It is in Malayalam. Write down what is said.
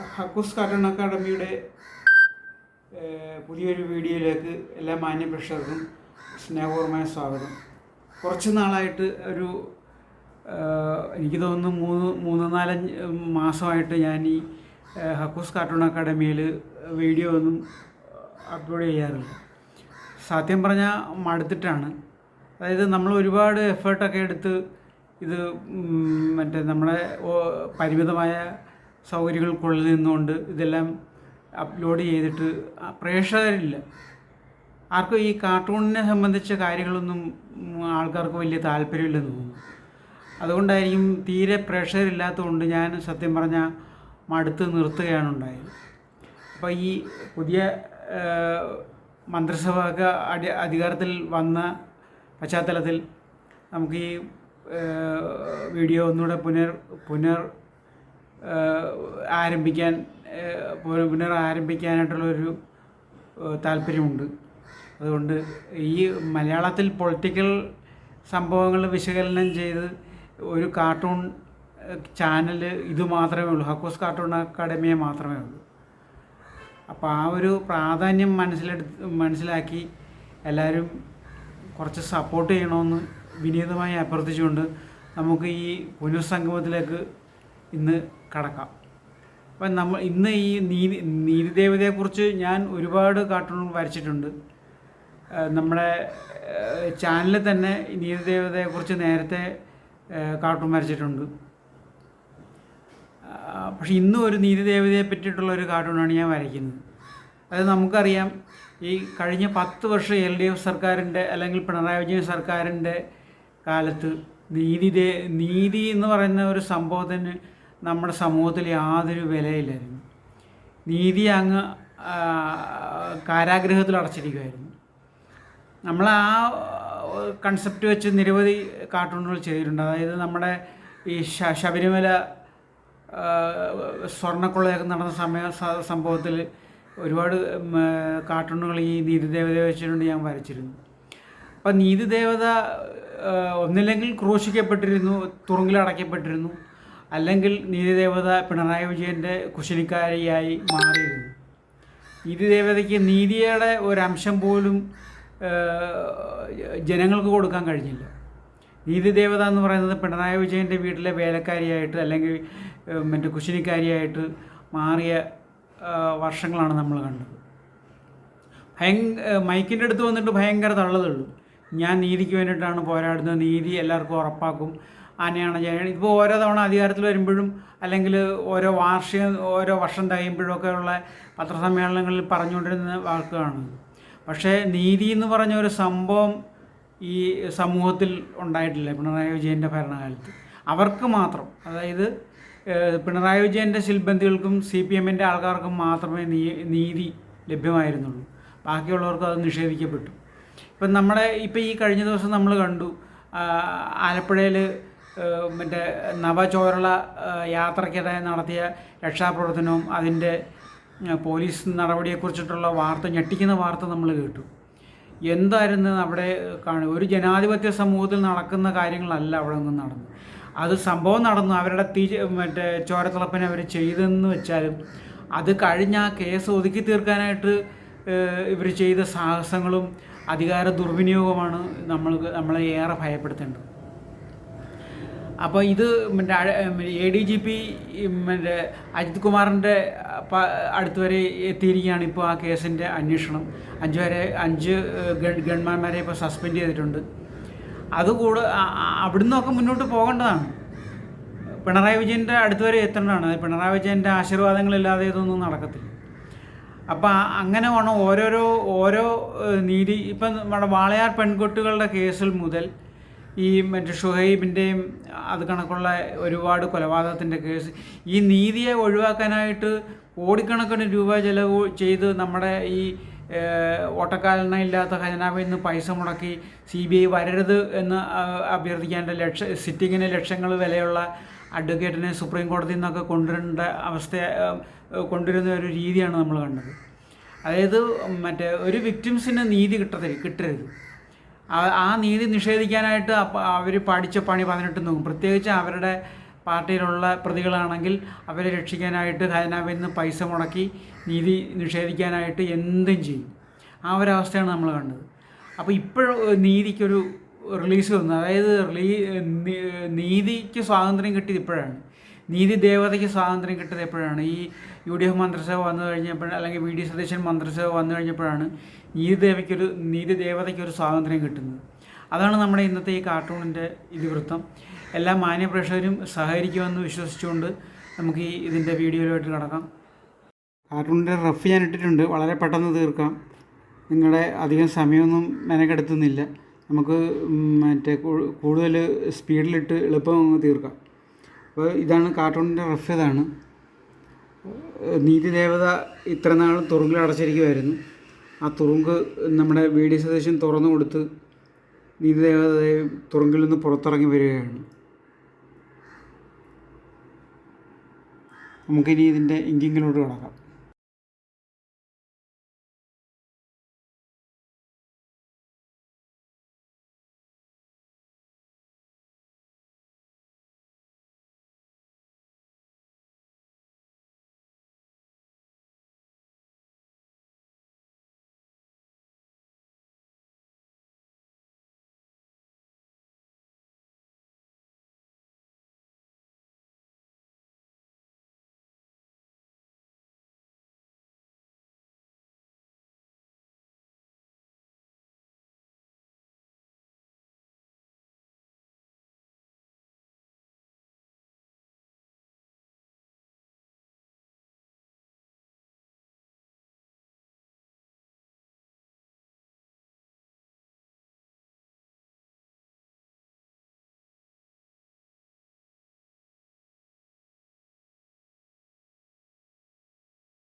ഹക്കൂസ് കാർട്ടൂൺ അക്കാഡമിയുടെ പുതിയൊരു വീഡിയോയിലേക്ക് എല്ലാ മാന്യപ്രേക്ഷകർക്കും സ്നേഹപൂർവമായ സ്വാഗതം. കുറച്ച് നാളായിട്ട് എനിക്ക് തോന്നുന്നു മൂന്ന് നാലഞ്ച് മാസമായിട്ട് ഞാൻ ഈ ഹക്കൂസ് കാർട്ടൂൺ അക്കാഡമിയിൽ വീഡിയോ ഒന്നും അപ്ലോഡ് ചെയ്യാറില്ല. സത്യം പറഞ്ഞാൽ മടുത്തിട്ടാണ്. അതായത് നമ്മൾ ഒരുപാട് എഫേർട്ടൊക്കെ എടുത്ത് ഇത് നമ്മുടെ പരിമിതമായ സൗകര്യങ്ങൾക്കുള്ളിൽ നിന്നുകൊണ്ട് ഇതെല്ലാം അപ്ലോഡ് ചെയ്തിട്ട് പ്രേക്ഷകരില്ല. ആർക്കും ഈ കാർട്ടൂണിനെ സംബന്ധിച്ച കാര്യങ്ങളൊന്നും ആൾക്കാർക്ക് വലിയ താല്പര്യമില്ലെന്ന് തോന്നുന്നു. അതുകൊണ്ടായിരിക്കും തീരെ പ്രേക്ഷകരില്ലാത്തതുകൊണ്ട് ഞാൻ സത്യം പറഞ്ഞാൽ മടുത്ത് നിർത്തുകയാണ് ഉണ്ടായത്. അപ്പോൾ ഈ പുതിയ മന്ത്രിസഭ അധികാരത്തിൽ വന്ന പശ്ചാത്തലത്തിൽ നമുക്ക് ഈ വീഡിയോ ഒന്നുകൂടെ പുനരാരംഭിക്കാനായിട്ടുള്ളൊരു താല്പര്യമുണ്ട്. അതുകൊണ്ട് ഈ മലയാളത്തിൽ പൊളിറ്റിക്കൽ സംഭവങ്ങൾ വിശകലനം ചെയ്ത് ഒരു കാർട്ടൂൺ ചാനൽ ഇത് മാത്രമേ ഉള്ളൂ, ഹക്കൂസ് കാർട്ടൂൺ അക്കാഡമിയെ മാത്രമേ ഉള്ളൂ. അപ്പോൾ ആ ഒരു പ്രാധാന്യം മനസ്സിലാക്കി എല്ലാവരും കുറച്ച് സപ്പോർട്ട് ചെയ്യണമെന്ന് വിനീതമായി അഭ്യർത്ഥിച്ചുകൊണ്ട് നമുക്ക് ഈ പുനഃസംഗമത്തിലേക്ക് ഇന്ന് കടക്കാം. അപ്പം ഇന്ന് ഈ നീതിദേവതയെക്കുറിച്ച് ഞാൻ ഒരുപാട് കാർട്ടൂൺ വരച്ചിട്ടുണ്ട്. നമ്മുടെ ചാനലിൽ തന്നെ നീതിദേവതയെക്കുറിച്ച് നേരത്തെ കാർട്ടൂൺ വരച്ചിട്ടുണ്ട്. പക്ഷെ ഇന്നും ഒരു നീതിദേവതയെ പറ്റിയിട്ടുള്ളൊരു കാർട്ടൂണാണ് ഞാൻ വരയ്ക്കുന്നത്. അത് നമുക്കറിയാം, ഈ കഴിഞ്ഞ 10 വർഷം LDF സർക്കാരിൻ്റെ അല്ലെങ്കിൽ പിണറായി വിജയൻ സർക്കാരിൻ്റെ കാലത്ത് നീതി എന്ന് പറയുന്ന ഒരു സംഭവത്തിന് നമ്മുടെ സമൂഹത്തിൽ യാതൊരു വിലയില്ലായിരുന്നു. നീതി അങ്ങ് കാരാഗ്രഹത്തിൽ അടച്ചിരിക്കുമായിരുന്നു. നമ്മൾ ആ കൺസെപ്റ്റ് വെച്ച് നിരവധി കാർട്ടൂണുകൾ ചെയ്തിട്ടുണ്ട്. അതായത് നമ്മുടെ ഈ ശബരിമല സ്വർണ്ണക്കൊള്ളയൊക്കെ നടന്ന സംഭവത്തിൽ ഒരുപാട് കാർട്ടൂണുകൾ ഈ നീതിദേവതയെ വെച്ചിട്ടുണ്ട് ഞാൻ വരച്ചിരുന്നു. അപ്പം നീതിദേവത ഒന്നില്ലെങ്കിൽ ക്രൂശിക്കപ്പെട്ടിരുന്നു, തുറുങ്കിലടയ്ക്കപ്പെട്ടിരുന്നു, അല്ലെങ്കിൽ നീതിദേവത പിണറായി വിജയൻ്റെ കുശലിക്കാരിയായി മാറിയിരുന്നു. നീതിദേവതയ്ക്ക് നീതിയുടെ ഒരംശം പോലും ജനങ്ങൾക്ക് കൊടുക്കാൻ കഴിഞ്ഞില്ല. നീതിദേവത എന്ന് പറയുന്നത് പിണറായി വിജയൻ്റെ വീട്ടിലെ വേലക്കാരിയായിട്ട് അല്ലെങ്കിൽ കുശിനിക്കാരിയായിട്ട് മാറിയ വർഷങ്ങളാണ് നമ്മൾ കണ്ടത്. മൈക്കിൻ്റെ അടുത്ത് വന്നിട്ട് ഭയങ്കര തള്ളതുള്ളൂ. ഞാൻ നീതിക്ക് വേണ്ടിയിട്ടാണ് പോരാടുന്നത്, നീതി എല്ലാവർക്കും ഉറപ്പാക്കും, ആനയാണ് ജന. ഇപ്പോൾ ഓരോ തവണ അധികാരത്തിൽ വരുമ്പോഴും അല്ലെങ്കിൽ ഓരോ വർഷം കഴിയുമ്പോഴൊക്കെ ഉള്ള പത്രസമ്മേളനങ്ങളിൽ പറഞ്ഞുകൊണ്ടിരുന്ന വാക്കുകളാണ്. പക്ഷേ നീതി എന്ന് പറഞ്ഞ ഒരു സംഭവം ഈ സമൂഹത്തിൽ ഉണ്ടായിട്ടില്ല പിണറായി വിജയൻ്റെ ഭരണകാലത്ത്. അവർക്ക് മാത്രം, അതായത് പിണറായി വിജയൻ്റെ ശിൽബന്ധികൾക്കും CPM-ൻ്റെ ആൾക്കാർക്കും മാത്രമേ നീതി ലഭ്യമായിരുന്നുള്ളൂ. ബാക്കിയുള്ളവർക്ക് അത് നിഷേധിക്കപ്പെട്ടു. ഇപ്പം ഈ കഴിഞ്ഞ ദിവസം നമ്മൾ കണ്ടു, ആലപ്പുഴയിൽ നവചോരള യാത്രയ്ക്കിടെ നടത്തിയ രക്ഷാപ്രവർത്തനവും അതിൻ്റെ പോലീസ് നടപടിയെക്കുറിച്ചിട്ടുള്ള ഞെട്ടിക്കുന്ന വാർത്ത നമ്മൾ കേട്ടു. എന്തായിരുന്നു അവിടെ ഒരു ജനാധിപത്യ സമൂഹത്തിൽ നടക്കുന്ന കാര്യങ്ങളല്ല അവിടെ ഒന്നും നടന്നു. അത് സംഭവം നടന്നു, അവരുടെ ചോരത്തിളപ്പിനെ അവർ ചെയ്തെന്ന് വെച്ചാലും അത് കഴിഞ്ഞ ആ കേസ് ഒതുക്കി തീർക്കാനായിട്ട് ഇവർ ചെയ്ത സാഹസങ്ങളും അധികാര ദുർവിനിയോഗമാണ് നമ്മളെ ഏറെ ഭയപ്പെടുത്തേണ്ടത്. അപ്പോൾ ഇത് ADGP അജിത് കുമാറിൻ്റെ അടുത്ത് വരെ എത്തിയിരിക്കുകയാണ്. ഇപ്പോൾ ആ കേസിൻ്റെ അന്വേഷണം 5 ഗൺമാന്മാരെ ഇപ്പോൾ സസ്പെൻഡ് ചെയ്തിട്ടുണ്ട്. അതുകൂടെ അവിടുന്നൊക്കെ മുന്നോട്ട് പോകേണ്ടതാണ്. പിണറായി വിജയൻ്റെ അടുത്ത് വരെ എത്തേണ്ടതാണ്. പിണറായി വിജയൻ്റെ ആശീർവാദങ്ങളില്ലാതെ ഇതൊന്നും നടക്കത്തില്ല. അപ്പോൾ അങ്ങനെ വേണം ഓരോ നീതി. ഇപ്പം നമ്മുടെ വാളയാർ പെൺകുട്ടികളുടെ കേസിൽ മുതൽ ഈ ഷുഹൈബിൻ്റെയും അത് കണക്കുള്ള ഒരുപാട് കൊലപാതകത്തിൻ്റെ കേസ്, ഈ നീതിയെ ഒഴിവാക്കാനായിട്ട് കോടിക്കണക്കിന് രൂപ ചെലവ് ചെയ്ത് നമ്മുടെ ഈ ഓട്ടക്കാലനയില്ലാത്ത ഖജനാവിൽ നിന്ന് പൈസ മുടക്കി CBI വരരുത് എന്ന് അഭ്യർത്ഥിക്കാൻ്റെ സിറ്റിങ്ങിന് ലക്ഷങ്ങൾ വിലയുള്ള അഡ്വക്കേറ്റിനെ സുപ്രീം കോടതിയിൽ നിന്നൊക്കെ കൊണ്ടുവരുന്ന ഒരു രീതിയാണ് നമ്മൾ കണ്ടത്. അതായത് ഒരു വിക്ടിംസിന് നീതി കിട്ടരുത്. ആ നീതി നിഷേധിക്കാനായിട്ട് അവർ പഠിച്ച പണി 18 നോക്കും. പ്രത്യേകിച്ച് അവരുടെ പാർട്ടിയിലുള്ള പ്രതികളാണെങ്കിൽ അവരെ രക്ഷിക്കാനായിട്ട് ഖജനാവിൽ നിന്ന് പൈസ മുടക്കി നീതി നിഷേധിക്കാനായിട്ട് എന്തും ചെയ്യും. ആ ഒരവസ്ഥയാണ് നമ്മൾ കണ്ടത്. അപ്പോൾ ഇപ്പോഴും നീതിക്കൊരു റിലീസ് വന്നു. അതായത് നീതിക്ക് സ്വാതന്ത്ര്യം കിട്ടിയത് ഇപ്പോഴാണ്. നീതി ദേവതയ്ക്ക് സ്വാതന്ത്ര്യം കിട്ടിയത് എപ്പോഴാണ്? ഈ UDF മന്ത്രിസഭ വന്നു കഴിഞ്ഞപ്പോൾ, അല്ലെങ്കിൽ VD സതീശൻ മന്ത്രിസഭ വന്നു കഴിഞ്ഞപ്പോഴാണ് നീതി ദേവതയ്ക്കൊരു സ്വാതന്ത്ര്യം കിട്ടുന്നത്. അതാണ് നമ്മുടെ ഇന്നത്തെ ഈ കാർട്ടൂണിൻ്റെ ഇതിവൃത്തം. എല്ലാ മാന്യപ്രേക്ഷകരും സഹകരിക്കുമെന്ന് വിശ്വസിച്ചുകൊണ്ട് നമുക്ക് ഇതിൻ്റെ വീഡിയോയിലോട്ട് കിടക്കാം. കാർട്ടൂണിൻ്റെ റഫ് ഞാൻ ഇട്ടിട്ടുണ്ട്, വളരെ പെട്ടെന്ന് തീർക്കാം. നിങ്ങളുടെ അധികം സമയമൊന്നും മെനക്കെടുത്തുന്നില്ല. നമുക്ക് കൂടുതൽ സ്പീഡിലിട്ട് എളുപ്പം തീർക്കാം. അപ്പോൾ ഇതാണ് കാർട്ടൂണിൻ്റെ റഫ്. ഇതാണ് നീതി ദേവത ഇത്ര നാൾ തുറുങ്കിൽ അടച്ചിരിക്കുമായിരുന്നു. ആ തുറുങ്ക് നമ്മുടെ VD സതീശൻ തുറന്നു കൊടുത്ത് നീതി ദേവത തുറുങ്കിൽ നിന്ന് പുറത്തിറങ്ങി വരികയാണ്. നമുക്കിനി ഇതിൻ്റെ ഇങ്കിങ്ങിലോട്ട് കിടക്കാം.